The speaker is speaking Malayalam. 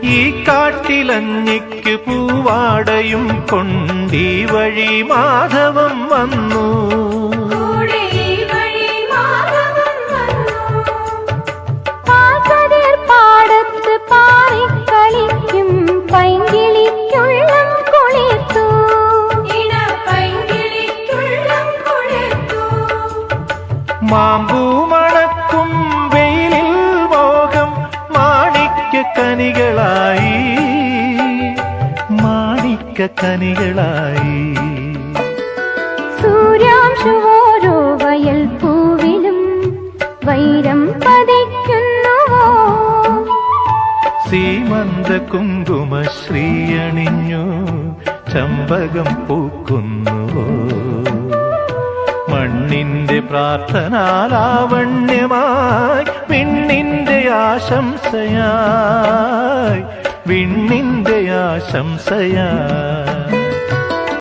ഈ കാട്ടിലഞ്ഞിക്ക് പൂവാടയും കൊണ്ടീ വഴി മാധവം വന്നു. പാടത്ത് പാറിക്കളിക്കും പൈങ്കിളിക്കുള്ളം കുളിർത്തു. മാമ്പൂ മണക്കും വെയിലിൽ മോഹം മാണിക്യക്കനികളായി, മാണിക്യക്കനികളായി. സൂര്യാംശുവോരോ വയൽ പൂവിലും വൈരം പതിക്കുന്നുവോ. സീമന്ത കുങ്കുമശ്രീയണിഞ്ഞു ചമ്പകം പൂക്കുന്നുവോ. മണ്ണിന്റെ പ്രാർത്ഥനാലാവണ്യമായി വിണ്ണിന്റെ ആശംസയായി, വിണ്ണിന്റെ ആശംസയായി.